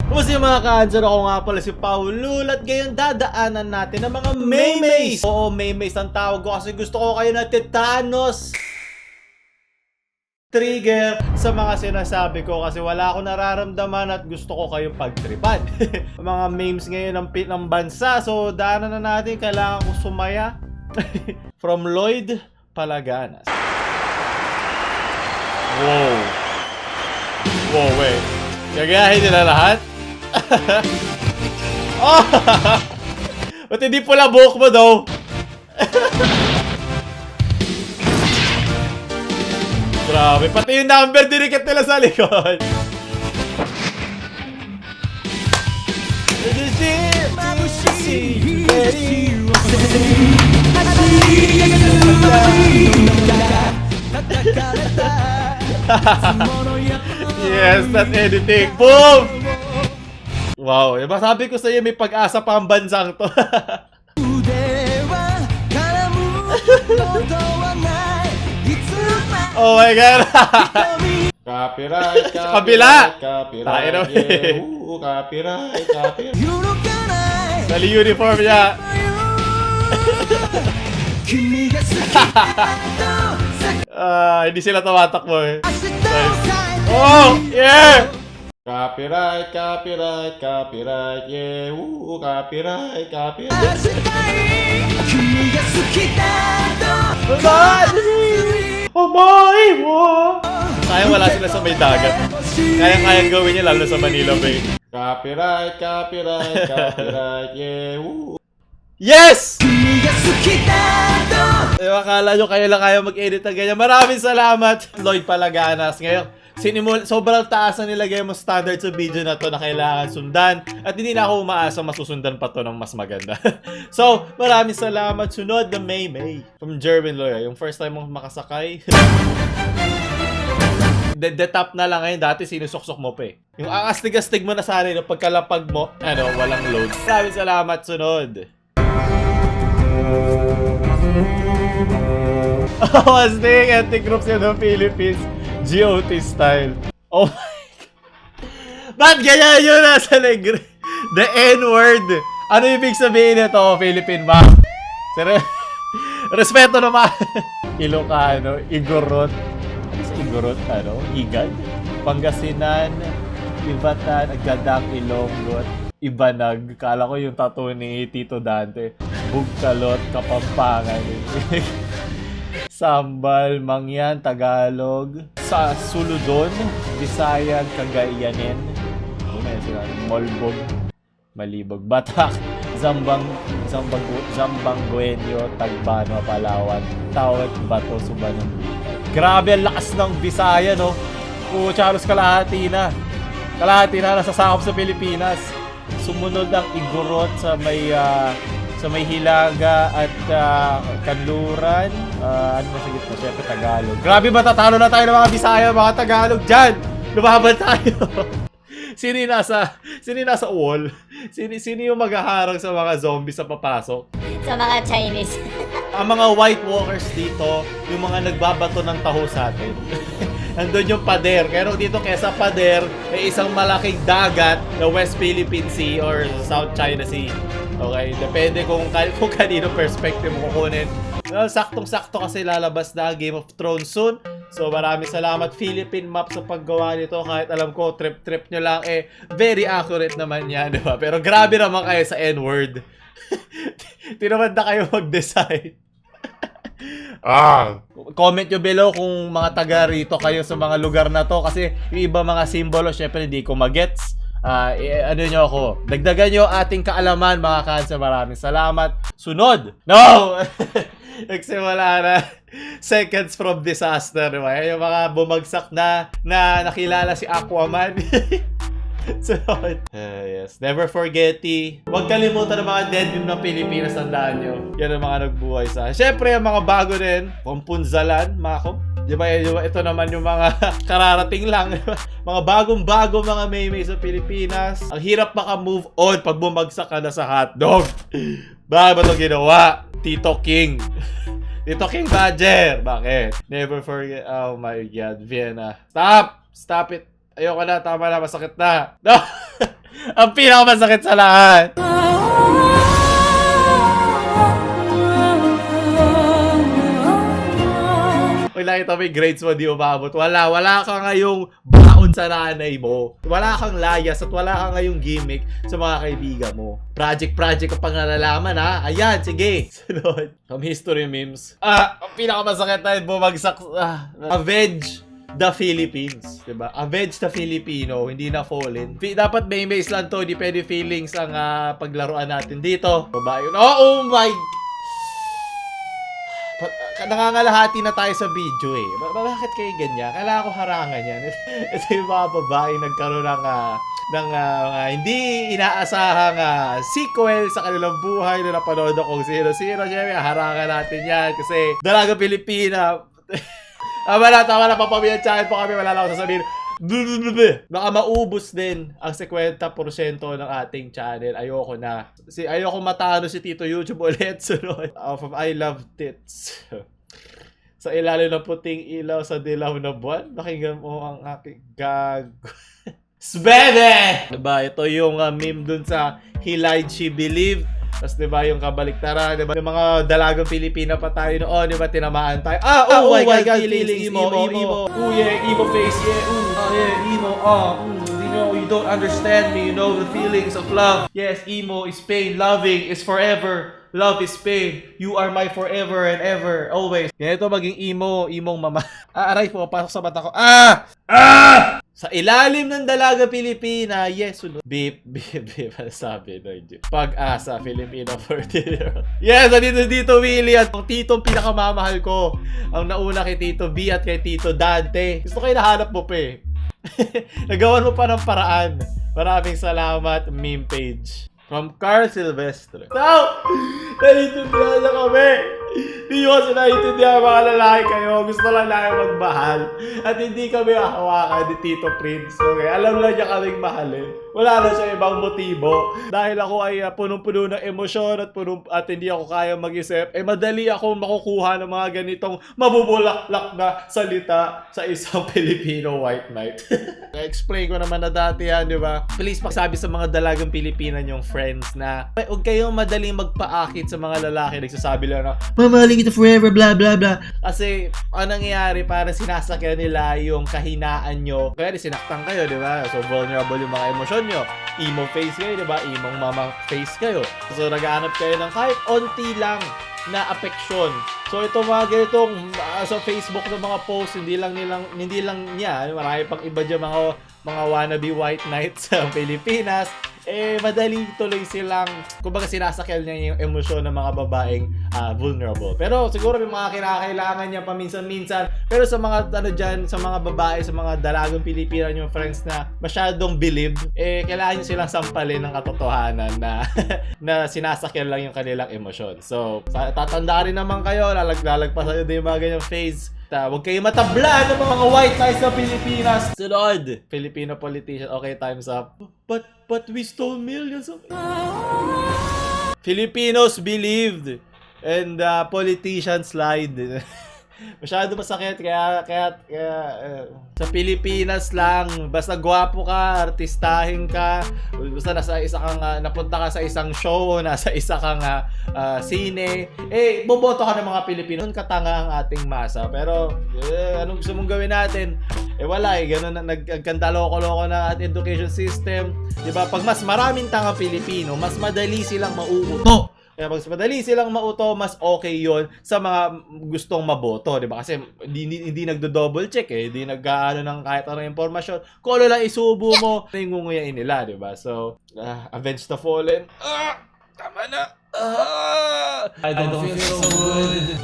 Kumusta yung mga ka-answer? Ako nga pala si Paulul at ngayon dadaanan natin ang mga maymays. Oo, maymays ang tawag ko kasi gusto ko kayo na tetanos trigger sa mga sinasabi ko kasi wala akong nararamdaman at gusto ko kayong pagtripan. Mga memes ngayon ng bansa, so daanan na natin, kailangan ko sumaya. From Lloyd Palaganas. Wow. Wow, wait. Gagayahin nila lahat? Oh! Ba't hindi pula buhok mo daw? Grabe, pati yung number dinikat nila sa likod. Yes, that editing. Boom! Wow, diba sabi ko sa'yo may pag-asa pa ang bansang to. Oh my God! Copyright, Kabila! copyright, Tayo copyright, copyright. Dali uniform niya. Hindi sila tumatakbo eh. Oh! Yeah! Copyright, copyright, copyright, yeah, copyright, copyright. Abay mo! Sayang wala sila sa may dagat. Kayang-kayang gawin niya lalo sa Manila Bay. Copyright, copyright, copyright, yeah, Yes! Akala nyo kayo lang kaya mag-edit ng ganyan. Maraming salamat, Lloyd Palaganas. Ngayon, sobrang taas ang nilagay mo standard sa video na to na kailangan sundan. At hindi na ako umaasa masusundan pa to ng mas maganda. So, maraming salamat. Sunod na May from Jervin Loya. Yung first time mong makasakay. The top na lang ngayon. Dati sinusuksok mo pa eh. Yung astig-astig mo na sana yung pagkalapag mo, walang load. Maraming salamat. Sunod. Astig, ethnic groups yun ng Philippines. GOT style. Oh my God. Ba't ganyan yun nasa negre? The N-word. Ano ibig sabihin nito, Philippine ba? Respeto naman. Ilocano, Igorot. Ano sa Igorot? Igad? Pangasinan, Ibatan, Aggadang, Ilonggot, Ibanag. Kala ko yung tattoo ni Tito Dante. Bugkalot, Kapampangan. Sambal, Mangyan, Tagalog, sa Suludon, Visayan, Cagayanin, Molbog, Malibog, Batak, Zambanguenyo, Tagbano, Palawan, Tawat, Bato, Subanon. Grabe ang lakas ng Bisaya, no? Charos kalahati na. Kalahati na nasasakop sa Pilipinas. Sumunod ang Igorot sa may Hilaga at Kanluran. Ano na sa gitna? Siyempre Tagalog. Grabe, matatalo na tayo ng mga Bisaya, mga Tagalog dyan! Lumaban tayo! Sino yung nasa wall? Sino yung maghaharang sa mga zombies sa papasok? Sa mga Chinese. Ang mga White Walkers dito, yung mga nagbabato ng taho sa atin. Nandun yung pader. Pero dito kesa pader, may isang malaking dagat na West Philippine Sea or South China Sea. Okay? Depende kung kanino perspective mo kukunin. Saktong-sakto kasi lalabas na Game of Thrones soon. So maraming salamat Philippine Map sa paggawa nito. Kahit alam ko trip nyo lang very accurate naman yan, diba? Pero grabe naman kayo sa N-word. Tinamad na kayo mag-decide. Comment nyo below kung mga taga rito kayo sa mga lugar na to. Kasi yung iba mga simbolo syempre hindi ko magets. Ano nyo ako, dagdagan nyo ating kaalaman mga kansa. Maraming salamat. Sunod! No! Nagsimula na seconds from disaster, diba? Yung mga bumagsak na nakilala si Aquaman. Sunod. Yes. Never forget huwag kalimutan ng mga dead yung ng Pilipinas. Tandaan nyo. Yan ang mga nagbuhay sa syempre yung mga bago din. Pumpunzalan, mga diba, ito naman yung mga kararating lang. Mga bagong-bago mga may sa Pilipinas. Ang hirap maka-move on pag bumagsak ka na sa hotdog. Bakit ba ito ginawa? Tito King. Tito King Badger. Bakit? Never forget. Oh my God. Vienna. Stop! Stop it. Ayoko na. Tama na. Masakit na. No! Ang pinakamasakit sa lahat. Pag nakita mo yung grades mo, di umabot. Wala ka ngayong baon sa nanay mo. Wala kang layas at wala ka ngayong gimmick sa mga kaibigan mo. Project ang pang nalalaman, ha? Ayan, sige. Sunod. From history memes. Ang pinakamasakit na yun, bumagsak. Avenge the Philippines. Diba? Avenge the Filipino, hindi na fallen. Dapat may base lang to, hindi pwede feelings ang paglaruan natin dito. Babae yun. Oh my... Nangangalahati na tayo sa video eh. Bakit kayo ganyan? Kailangan ko harangan yan. Ito yung mga babae nagkaroon ng hindi inaasahang sequel sa kanilang buhay na napanood akong 0-0. Siyempre, harangan natin yan kasi Dalaga Pilipina. Tama na, papamilya channel po kami. Wala lang ako sasabihin. Baka maubos din ang 50% ng ating channel. Ayoko na. Ayoko matalo si Tito YouTube ulit. Sunod. From I Love Tits. Sa ilalim ng puting ilaw sa dilaw na buwan, pakinggan mo ang aking gago. Sbebe! Diba, ito yung meme dun sa He Lied, She Believed. Tapos diba yung kabaliktaran, diba yung mga dalagang Pilipina pa tayo noon, diba tinamaan tayo. Oh my God, feelings, emo. Ooh yeah, emo face, yeah, emo, you don't understand me, you know the feelings of love. Yes, emo is pain, loving is forever. Love is pain. You are my forever and ever, always. Ganito maging emong mama. Aray po, pasok sa mata ko. Sa ilalim ng Dalaga Pilipina, yes, sunod. Beep, sabi no, Pag-asa, Filipino 14-year-old. Yes, dito Willie at ang titong pinakamamahal ko. Ang nauna kay Tito B at kay Tito Dante. Gusto kayo nahanap mo pa eh. Nagawan mo pa ng paraan. Maraming salamat, meme page. From Carl Silvestre. So, naiintindihan na kami. Hindi nyo kasi naiintindihan mga lalaki kayo. Gusto lang namin magmahal. At hindi kami hahawakan ni Tito Prince. Okay? Alam lang niya kaming mahalin. Wala na siya ibang motibo. Dahil ako ay punong-puno ng emosyon at hindi ako kaya mag-isip, madali ako makukuha ng mga ganitong mabubulaklak na salita sa isang Filipino white knight. Na-explain ko naman na dati yan, di ba? Please pasabi sa mga dalagang Pilipina niyong friends na huwag kayong madaling magpaakit sa mga lalaki. Nagsasabi lang na, mamahalin kita forever, blah, blah, blah. Kasi, ang nangyayari, parang sinasakyan nila yung kahinaan nyo. Kaya sinaktan kayo, di ba? So, vulnerable yung mga emosyon nyo. Emo face kayo, di ba? Emong mama face kayo. So, nag-aanap kayo ng kahit onti lang na affection. So, ito mga ganitong sa Facebook ng mga posts, hindi lang niya, marami pang iba dyan mga wannabe white knights sa Pilipinas. Madali tuloy silang, kumbaga sinasakyan niya yung emosyon ng mga babaeng vulnerable. Pero siguro may mga kinakailangan niya paminsan-minsan. Pero sa mga sa mga babae, sa mga dalagang Pilipina yung friends na masyadong believe, kailangan niyo silang sampalin ng katotohanan na na sinasakyan lang yung kanilang emosyon. So, tatanda rin naman kayo, lalagpasan din yung mga ganyang phase. Huwag kayo matabla ng mga white guys sa Pilipinas. Sunod, Filipino politician. Okay, time's up. But we stole millions of... Filipinos believed and politicians lied. Masyado masakit kaya sa Pilipinas lang, basta gwapo ka, artistahin ka, basta napunta ka sa isang show, nasa isa kang sine, boboto ka ng mga Pilipino. Doon katanga ang ating masa. Pero anong gusto mong gawin natin? Wala ganun na nagkanda loko-loko na at education system. 'Di ba? Pag mas maraming tanga Pilipino, mas madali silang mauuto. Kaya pag madali silang mauto, mas okay yon sa mga gustong maboto, di ba? Kasi hindi nagdo-double check hindi nag-aano ng kahit anong impormasyon. Kung ano lang isubo mo, nangunguyain nila, di ba? So, avenge the fallen. Tama na. I don't feel so good.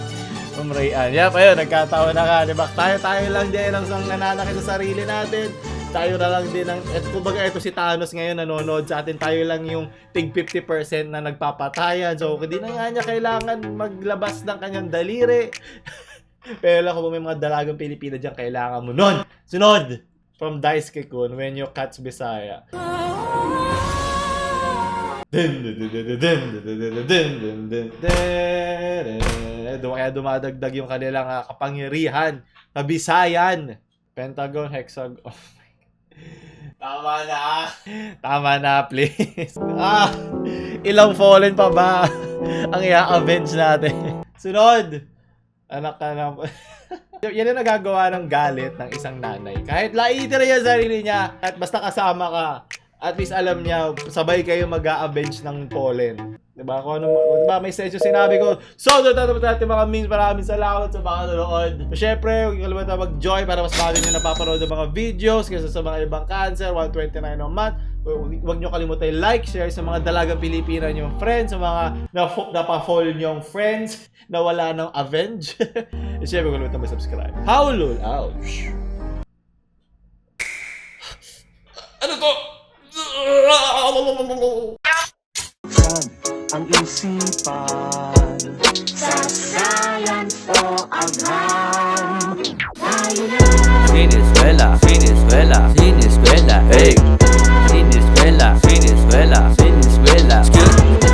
Umrayan. Yep, ayun, nagkatawa na ka, di ba? Tayo lang din ang nananakit sa sarili natin. Tayo na lang din kumbaga ito si Thanos ngayon nanonood sa atin, tayo lang yung tig 50% na nagpapatayan. So, hindi na nga niya kailangan maglabas ng kanyang daliri. Pero lang kung may mga dalagang Pilipina dyan, kailangan mo nun. Sunod! From Daisuke Kun, When Your Cat's Bisaya. Kaya dumadagdag yung kanilang kapangyarihan. Kabisayan. Pentagon, Hexagon. Tama na. Tama na, please. Ilang fallen pa ba ang i-avenge natin? Sunod. Anak ka na. Yan ang nagagawa ng galit ng isang nanay. Kahit laitin na yung sarili niya at basta kasama ka, at least alam niya, sabay kayo mag-a-avenge ng pollen. Diba? Kung ano, diba? May sense yung sinabi ko. So, doon tatapos natin mga memes. Maraming salamat sa mga nanonood. Siyempre, huwag kalimutan mag-join para mas bago nyo napapanood ng mga videos kaysa sa mga ibang cancer. 129 a month. Huwag nyo kalimutan i-like, share sa mga dalagang Pilipina nyong friends, sa mga napafall nyong friends na wala ng avenge. Siyempre, huwag kalimutan mag-subscribe. Howlul! Ouch! Ano to? Ang isipan Sasayang o agam Tayo na Siniskwela, siniskwela, siniskwela, hey!